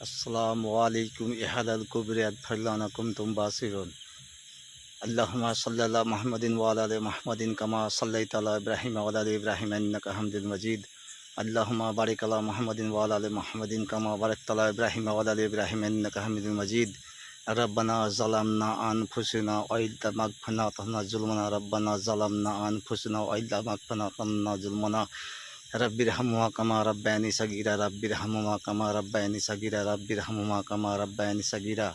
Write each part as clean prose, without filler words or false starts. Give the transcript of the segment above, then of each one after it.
আসসালামু আলাইকুম ইহাদাল কুবরিয়াত ফাল্লানাকুম তুম বাসিরুন আল্লাহুম্মা সাল্লি আলা মুহাম্মাদিন ওয়া আলা আলি মুহাম্মাদিন কামা সাল্লাইতা আলা ইব্রাহিম ওয়া আলা আলি ইব্রাহিম ইন্নাকা হামিদুল মাজিদ আল্লাহুম্মা বারিক আলা মুহাম্মাদিন ওয়া আলা আলি মুহাম্মাদিন কামা বারাকতা আলা ইব্রাহিম ওয়া আলা আলি ইব্রাহিম ইন্নাকা হামিদুল মাজিদ রব্বানা যালামনা আনফুসানা ওয়া ইল্লা মাগফিরনা তাহনা যুলমানা রব্বানা যালামনা আনফুসানা ওয়া ইল্লা মাগফিরনা তাহনা যুলমানা রব্বির হামুমা কামা রব্বায়ানি সাগীরা রব্বির হামুমা কামা রব্বায়ানি সাগীরা রব্বির হামুমা কামা রব্বায়ানি সাগীরা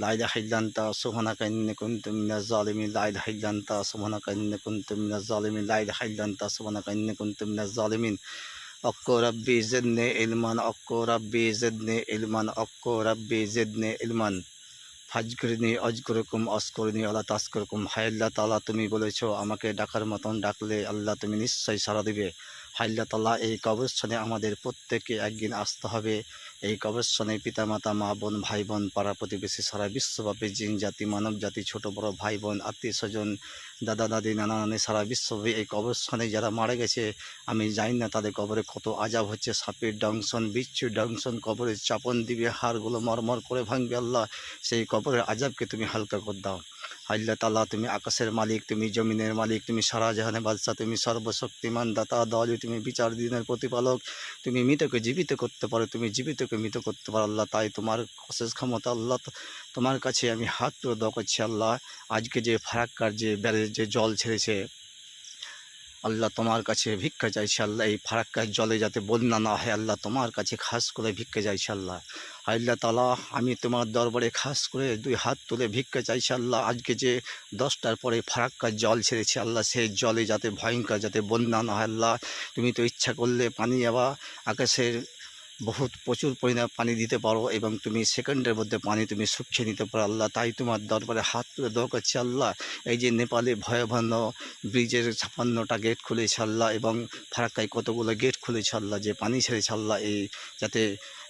লা ইলাহা ইল্লা আনতা সুবহানাকা ইন্নী কুনতু মিনাজ জালিমিন লা ইলাহা ইল্লা আনতা সুবহানাকা ইন্নী কুনতু মিনাজ জালিমিন লা ইলাহা ইল্লা আনতা সুবহানাকা ইন্নী কুনতু মিনাজ জালিমিন অক্কো রব্বি জিদনি ইলমান অক্কো রব্বি জিদনি ইলমান অক্কো রব্বি জিদনি ইলমান ফাজকুরনি আজকুরকুম আশকুরনি ওয়ালা তাশকুরকুম। হায় আল্লাহ তাআলা, তুমি বলেছো আমাকে ডাকার মতন ডাকলে আল্লাহ তুমি নিশ্চয়ই সাড়া দিবে। হায় আল্লাহ তাআলা, এই কবরস্থানে আমাদের প্রত্যেককে একদিন আসতে হবে। এই কবরস্থানে পিতামাতা, মা বোন, ভাই বোন, পাড়া প্রতিবেশী, সারা বিশ্বব্যাপী জিন জাতি, মানব জাতি, ছোট বড় ভাই বোন, আত্মীয় স্বজন, দাদা দাদি, নানা নানি, সারা বিশ্বব্যাপী এই কবরস্থানে যারা মারা গেছে, আমি জানি না তাদের কবরে কত আজাব হচ্ছে। সাপের ডংশন, বিচ্ছুর ডংশন, কবরের চাপন দিবে, হাড়গুলো মরমর করে ভাঙবে। আল্লাহ, সেই কবরের আজাবকে তুমি হালকা করে দাও। আল্লাহ তাআলা, তুমি আকাশের মালিক, তুমি জমিনের মালিক, তুমি সারা জাহানের বাদশা, তুমি সর্বশক্তিমান দাতা দয়ালু, তুমি বিচার দিনের প্রতিপালক। তুমি মৃতকে জীবিত করতে পারো, তুমি জীবিতকে মৃত করতে পারো। আল্লাহ, তাই তোমার অশেষ ক্ষমতা। আল্লাহ, তোমার কাছে আমি হাত তুলে দোয়া করছি। আল্লাহ, আজকে যে ফারাক্কার যে ব্যারেজ যে জল ছেড়েছে, আল্লাহ তোমার কাছে ভিক্ষা চাইছি। আল্লাহ, এই ফারাক্কার জলে যাতে বন্যা না হয়, আল্লাহ তোমার কাছে খাস করে ভিক্ষা চাইছি। আল্লাহ, আল্লাহ তাআলা, আমি তোমার দরবারে খাস করে দুই হাত তুলে ভিক্ষা চাইছি। আল্লাহ, আজকে যে 10টার পরে ফারাক্কার জল ছেড়েছে, আল্লাহ সেই জলে যাতে ভয়ঙ্কর যাতে বন্যা না হয়। আল্লাহ, তুমি তো ইচ্ছা করলে পানি আবার আকাশের প্রচুর পরিমাণে পানি দিতে পারো, এবং তুমি সেকেন্ডের মধ্যে পানি তুমি শুকিয়ে নিতে পারো। আল্লাহ, তাই তোমার দরবারে হাত তুলে দোয়া করছি। আল্লাহ, এই যে নেপালে ভয়াবহ ব্রিজের 56টা গেট খুলেছে আল্লাহ, এবং ফারাক্কায় কতগুলো গেট খুলেছে আল্লাহ, যে পানি ছেড়েছে আল্লাহ, এই যাতে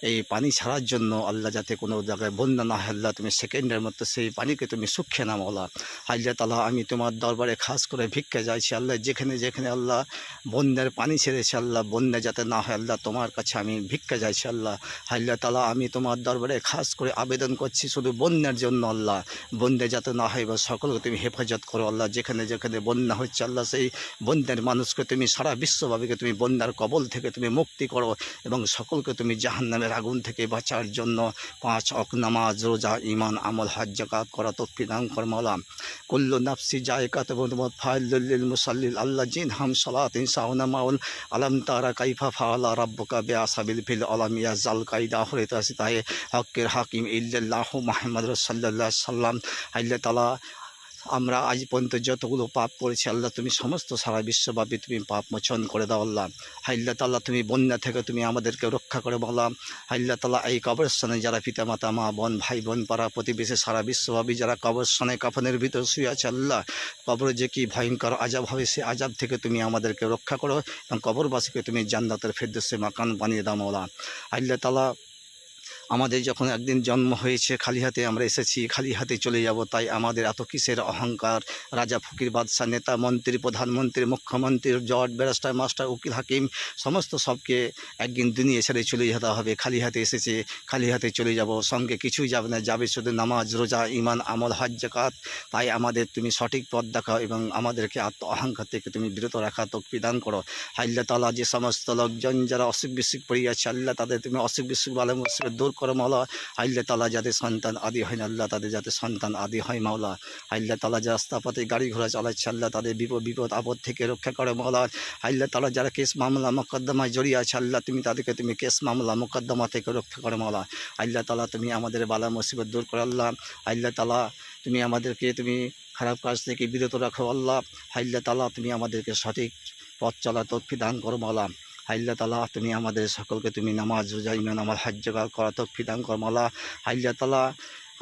এই পানি ছাড়ার জন্য আল্লাহ যাতে কোনো জায়গায় বন্যা না হয়, আল্লাহ তুমি সেকেন্ডের মধ্যে সেই পানিকে তুমি শুকিয়ে নাও। আল্লাহ, আল্লাহ তাআলা, আমি তোমার দরবারে খাস করে ভিক্ষা চাইছি। আল্লাহ, যেখানে যেখানে আল্লাহ বন্যার পানি ছেড়েছে, আল্লাহ বন্যা যাতে না হয়, আল্লাহ তোমার কাছে আমি ভিক্ষা চাইছি। আল্লাহ, আল্লাহ তাআলা, আমি তোমার দরবারে খাস করে আবেদন করছি শুধু বন্যার জন্য। আল্লাহ, বন্যা যাতে না হয় বা সকলকে তুমি হেফাজত করো। আল্লাহ, যেখানে যেখানে বন্যা হচ্ছে, আল্লাহ সেই বন্যার মানুষকে তুমি সারা বিশ্বব্যাপীকে তুমি বন্যার কবল থেকে তুমি মুক্তি করো, এবং সকলকে তুমি জাহান্নামের আগুন থেকে বাঁচার জন্য 5 ওয়াক্ত নামাজ, রোজা, ঈমান, আমল, হজ, যাকাত করা তৌফিক দান কর। মাওলা, কুল্লু নাফসি যায়কাতুল মউত ফাইলুল লিল মুসাল্লিল আল্লাহ জিন হাম সালাতিন সাউনা মাউল আলম তারা কাইফা ফাআলা রাব্বুকা বিআসাবিল ফিল আলাম ইয়াজাল কায়দা হরিতা সিতায়ে হকের হাকিম ইল্লাল্লাহু মুহাম্মাদুর রাসূলুল্লাহ সাল্লাম। আল্লাহ তাআলা, আমরা আজ পর্যন্ত যতগুলো পাপ করেছি, আল্লাহ তুমি সমস্ত সারা বিশ্বব্যাপী তুমি পাপ মোচন করে দাও। আল্লাহ, আল্লাহ তাআলা, তুমি বন্যা থেকে তুমি আমাদেরকে রক্ষা করে। বললাম আল্লাহ তাআলা, এই কবরস্থানে যারা পিতামাতা, মা বোন, ভাই বোন, পাড়া প্রতিবেশী, সারা বিশ্বব্যাপী যারা কবরস্থানে কাফনের ভিতর শুয়ে আছে, আল্লাহ কবরে যে কি ভয়ঙ্কর আজাব হবে, সেই আজাব থেকে তুমি আমাদেরকে রক্ষা করো, এবং কবরবাসীকে তুমি জান্নাতের ফেরদৌসে মাকান বানিয়ে দাও। মাওলা, আল্লাহ তাআলা, আমাদের যখন একদিন জন্ম হয়েছে খালি হাতে আমরা এসেছি, খালি হাতে চলে যাব, তাই আমাদের এত কিসের অহংকার? রাজা, ফকির, বাদশাহ, নেতা, মন্ত্রী, প্রধানমন্ত্রী, মুখ্যমন্ত্রী, জজ, ব্যারিস্টার, মাস্টার, উকিল, হাকিম, সমস্ত সবকে একদিন দুনিয়া ছেড়ে চলে যেতে হবে। খালি হাতে এসেছে, খালি হাতে চলে যাব, সঙ্গে কিছুই যাবে না, যাবে শুধু নামাজ, রোজা, ঈমান, আমল, হজ, যাকাত। তাই আমাদের তুমি সঠিক পথ দেখাও, এবং আমাদেরকে আত্ম অহংকার থেকে তুমি বিরত রাখা তৌফিক দান করো। আল্লাহ তাআলা, যে সমস্ত লোকজন যারা অসুখ বিসুখ পড়ে আছে, আল্লাহ তাদের তুমি অসুখ বিসুখ বালা মুসিবত দূর করো। মাওলা, আল্লাহ তাআলা, যাদের সন্তান আদি হয় না, আল্লাহ তাদের যাতে সন্তান আদি হয়। মাওলা, আল্লাহ তাআলা, যারা রাস্তাপথে গাড়ি ঘোড়া চালাচ্ছে, আল্লাহ তাদের বিপদ আপদ থেকে রক্ষা করে। মাওলা, আল্লাহ তাআলা, যারা কেস মামলা মোকদ্দমায় জড়িয়ে আছে, আল্লাহ তুমি তাদেরকে তুমি কেস মামলা মোকদ্দমা থেকে রক্ষা করে। মাওলা, আল্লাহ তাআলা, তুমি আমাদের বালা মুসিবত দূর করো। আল্লাহ, আল্লাহ তাআলা, তুমি আমাদেরকে তুমি খারাপ কাজ থেকে বিরত রাখো। আল্লাহ, আল্লাহ তাআলা, তুমি আমাদেরকে সঠিক পথ চলা তৌফিক দান করো। মাওলা, আল্লাহ তাআলা, তুমি আমাদের সকলকে তুমি নামাজ, রোজা, ঈমান, আমল, হজ, যাকাত করা তৌফিক দান করো। মাওলা, আল্লাহ তাআলা,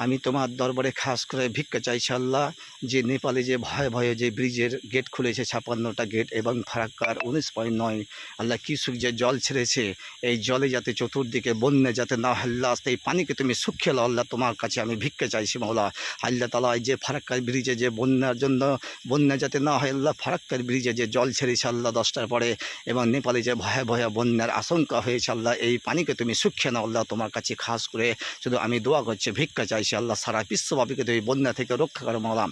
আমি তোমার দরবারে খাস করে ভিক্ষা চাইছি আল্লাহ, যে নেপালে যে ভয়ে ভয়ে যে ব্রিজের গেট খুলেছে 56টা গেট এবং ফারাক্কার 19.9 আল্লাহ কিছু যে জল ছেড়েছে, এই জলে যাতে চতুর্দিকে বন্যা যাতে না হয় আল্লাহ, এই পানিকে তুমি শুকিয়ে লাও আল্লাহ, তোমার কাছে আমি ভিক্ষা চাইছি মাওলা। আল্লাহ তাআলা এই যে ফারাক্কার ব্রিজে যে বন্যার জন্য বন্যা যাতে না হয় আল্লাহ, ফারাক্কার ব্রিজে যে জল ছেড়েছে আল্লাহ 10টার পরে, এবং নেপালে যে ভয়ে ভয়ে বন্যার আশঙ্কা হয়েছে আল্লাহ, এই পানিকে তুমি শুকিয়ে নাও আল্লাহ, তোমার কাছে খাস করে শুধু আমি দোয়া করছি, ভিক্ষা চাইছি আল্লাহ, সারা বিশ্বব্যাপীকে তুমি বন্যা থেকে রক্ষা করো মাওলা।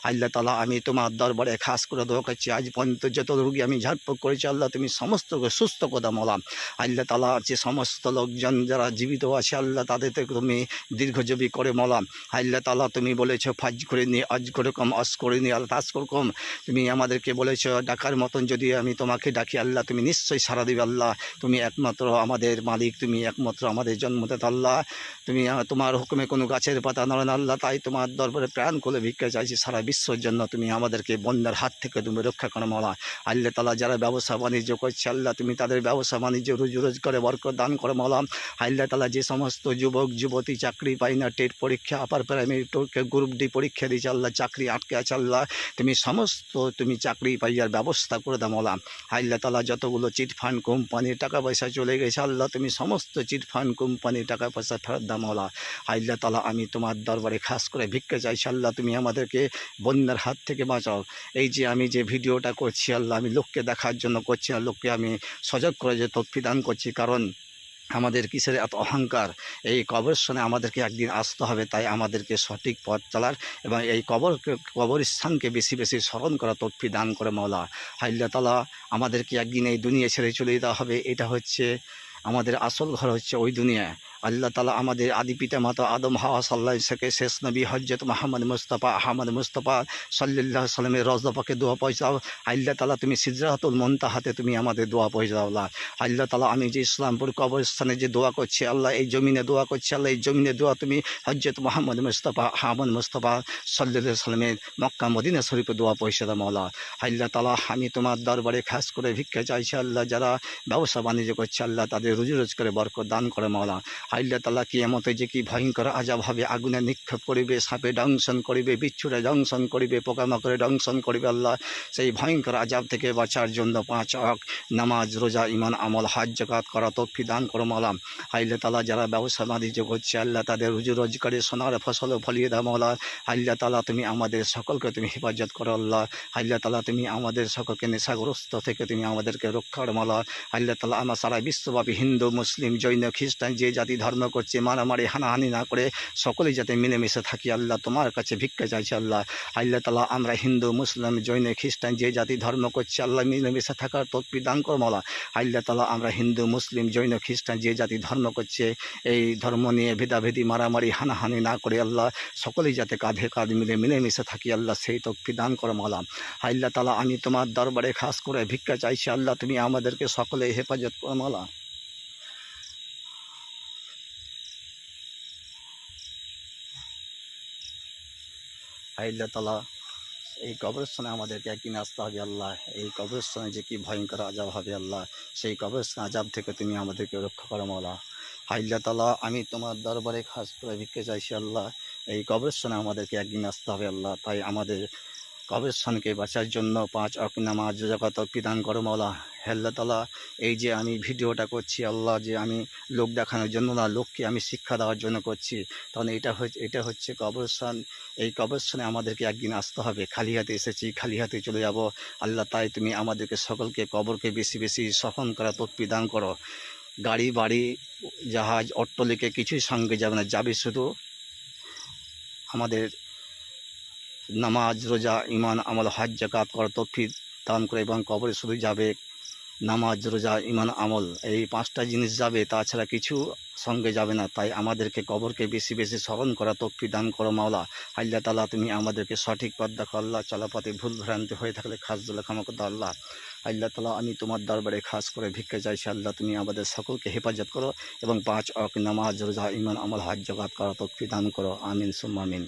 আল্লাহ তাআলা আমি তোমার দরবারে খাস করে দোয়া করছি, আজ পর্যন্ত যত রোগী আমি ঝাড়ফুঁক করেছি আল্লাহ, তুমি সমস্ত সুস্থ করে মাওলা। আল্লাহ তাআলা যে সমস্ত লোকজন যারা জীবিত আছে আল্লাহ, তাদের থেকে তুমি দীর্ঘজীবী করে মাওলা। আল্লাহ তাআলা তুমি বলেছো ফাজ করে নি আজ করে কম আজ করে নি আল্লাহ তাজ কম, তুমি আমাদেরকে বলেছো ডাকার মতন যদি আমি তোমাকে ডাকি আল্লাহ, তুমি নিশ্চয়ই সাড়া দিবে আল্লাহ। তুমি একমাত্র আমাদের মালিক, তুমি একমাত্র আমাদের জন্মদাতা আল্লাহ, তুমি তোমার হুকুমে কোনো গাছের পাতা নড়ে না আল্লাহ, তাই তোমার দরবারে প্রাণ করে ভিক্ষা চাইছি সারা বিশ্বের জন্য, তুমি আমাদেরকে বন্যার হাত থেকে তুমি রক্ষা করো মাওলা। আল্লাহ তাআলা যারা ব্যবসা বাণিজ্য করছে আল্লাহ, তুমি তাদের ব্যবসা বাণিজ্য রোজগারে বরকত দান করো মাওলা। আল্লাহ তাআলা যে সমস্ত যুবক যুবতী চাকরি পাই না, টেট পরীক্ষা আপার প্রাইমারি গ্রুপ ডি পরীক্ষা দিয়েছে আল্লাহ, চাকরি আটকে আছে আল্লাহ, তুমি সমস্ত তুমি চাকরি পাইয়ার ব্যবস্থা করে দাও মাওলা। আল্লাহ তাআলা যতগুলো চিট ফান্ড কোম্পানির টাকা পয়সা চলে গেছে আল্লাহ, তুমি সমস্ত চিট ফান্ড কোম্পানির টাকা পয়সা ফেরত দাও মাওলা। আল্লাহ তাআলা আমি তোমার দরবারে খাস করে ভিক্ষা চাইছি আল্লাহ, তুমি আমাদেরকে বন্যার হাত থেকে বাঁচাও। এই যে আমি যে ভিডিওটা করছি আল্লাহ, আমি লোককে দেখার জন্য করছি না, লোককে আমি সজাগ করে যে তথ্য দান করছি, কারণ আমাদের কিসের এত অহংকার, এই কবরস্থানে আমাদেরকে একদিন আসতে হবে, তাই আমাদেরকে সঠিক পথ চলার এবং এই কবরস্থানকে বেশি বেশি স্মরণ করা তৌফিক দান করে মাওলা। আল্লাহ তাআলা আমাদেরকে একদিন এই দুনিয়া ছেড়ে চলে যেতে হবে, এটা হচ্ছে আমাদের আসল ঘর হচ্ছে ওই দুনিয়া। আল্লাহ তাআলা আমাদের আদি পিতা মাতা আদম হাওয়া সাল্লাল্লাহু আলাইহি থেকে শেষ নবী হযরত মুহাম্মদ মুস্তাফা আহমদ মুস্তাফা সাল্লাল্লাহু আলাইহি সাল্লামের রওজা পাকে দোয়া পৌঁছাও। আল্লাহ তাআলা তুমি সিদরাতুল মুনতাহাতে তুমি আমাদের দোয়া পৌঁছাও আল্লাহ। আল্লাহ তাআলা আমি যে ইসলামপুর কবরস্থানে যে দোয়া করছি আল্লাহ, এই জমিনে দোয়া করছি আল্লাহ, এই জমিনে দোয়া তুমি হযরত মুহাম্মদ মুস্তাফা আহমদ মুস্তাফা সাল্লাল্লাহু আলাইহি সাল্লামের মক্কা মদিনা শরীফে দোয়া পৌঁছে দাও মাওলা। আল্লাহ তাআলা আমি তোমার দরবারে খাস করে ভিক্ষা চাইছি আল্লাহ, যারা ব্যবসা বাণিজ্য করছে আল্লাহ, তাদের রুজি রোজগারে বরকত দান করে মাওলা। আল্লাহ তাআলা কিয়ামতে যে কি ভয়ঙ্কর আযাব হবে, আগুনে নিক্ষেপ করিবে, সাপে দংশন করিবে, বিচ্ছুরে দংশন করিবে, পোকামাকড়ে দংশন করিবে আল্লাহ, সেই ভয়ঙ্কর আযাব থেকে বাঁচার জন্য 5 ওয়াক্ত নামাজ রোজা ঈমান আমল হজ যাকাত করা তৌফিক দান করো মাওলা। আল্লাহ তাআলা যারা ব্যবসা বাণিজ্য করছে আল্লাহ, তাদের রুজি রোজগারে সোনার ফসল ফলিয়ে দাও মাওলা। আল্লাহ তাআলা তুমি আমাদের সকলকে তুমি হেফাজত করো আল্লাহ। আল্লাহ তাআলা তুমি আমাদের সকলকে নেশাগ্রস্ত থেকে তুমি আমাদেরকে রক্ষা করো মাওলা। আল্লাহ তাআলা আমার সারা বিশ্বব্যাপী হিন্দু মুসলিম জৈন খ্রিস্টান যে জাতি ধর্ম করছে মারামারি হানাহানি না করে সকলেই যাতে মিলেমিশে থাকি আল্লাহ, তোমার কাছে ভিক্ষা চাইছি আল্লাহ। আল্লাহ তাআলা আমরা হিন্দু মুসলিম জৈন খ্রিস্টান যে জাতি ধর্ম করছে আল্লাহ, মিলেমিশে থাকার তৌফিক দান করো মাওলা। আল্লাহ তাআলা আমরা হিন্দু মুসলিম জৈন খ্রিস্টান যে জাতি ধর্ম করছে, এই ধর্ম নিয়ে ভেদাভেদি মারামারি হানাহানি না করে আল্লাহ, সকলেই যাতে কাঁধে কাঁধ মিলে মিলেমিশে থাকি আল্লাহ, সেই তৌফিক দান করো মাওলা। আল্লাহ তাআলা আমি তোমার দরবারে খাস করে ভিক্ষা চাইছি আল্লাহ, তুমি আমাদেরকে সকলে হেফাজত করো মাওলা। আল্লাহ তাআলা এই কবরস্থানে আমাদেরকে একদিন আসতে হবে আল্লাহ, এই কবরস্থানে যে কি ভয়ঙ্কর আযাব হবে আল্লাহ, সেই কবরস্থান আযাব থেকে তুমি আমাদেরকে রক্ষা করো মাওলা। আল্লাহ তাআলা আমি তোমার দরবারে খাস করে ভিক্ষা চাইছি আল্লাহ, এই কবরস্থানে আমাদেরকে একদিন আসতে হবে আল্লাহ, তাই আমাদের কবরস্থানকে বাঁচার জন্য 5 ওয়াক্ত নামাজ রোজা তৌফিক দান করো মাওলা। হে আল্লাহ তাআলা এই যে আমি ভিডিওটা করছি আল্লাহ, যে আমি লোক দেখানোর জন্য না, লোককে আমি শিক্ষা দেওয়ার জন্য করছি, তখন এটা হচ্ছে কবরস্থান। এই কবরস্থানে আমাদেরকে একদিন আসতে হবে, খালি হাতে এসেছি খালি হাতে চলে যাব আল্লাহ, তাই তুমি আমাদেরকে সকলকে কবরকে বেশি বেশি সহন করা তৌফিক দান করো। গাড়ি বাড়ি জাহাজ অট্টালিকা কিছুই সঙ্গে যাবে না, যাবে শুধু আমাদের নামাজ রোজা ঈমান আমল হজ যাকাত করা তৌফিক দান করে, এবং কবরে শুধু যাবে নামাজ রোজা ঈমান আমল, এই 5টা জিনিস যাবে, তাছাড়া কিছু সঙ্গে যাবে না, তাই আমাদেরকে কবরকে বেশি বেশি স্মরণ করা তৌফিক দান করো মাওলা। আল্লাহ তাআলা তুমি আমাদেরকে সঠিক পথ দেখো আল্লাহ, চলাপথে ভুল ভ্রান্তি হয়ে থাকলে খাস দিলে ক্ষমা করো আল্লাহ। আল্লাহ তাআলা আমি তোমার দরবারে খাস করে ভিক্ষা চাইছি আল্লাহ, তুমি আমাদের সকলকে হেফাজত করো এবং 5 ওয়াক্ত নামাজ রোজা ঈমান আমল হজ যাকাত করা তৌফিক দান করো। আমিন সুম্মা আমিন।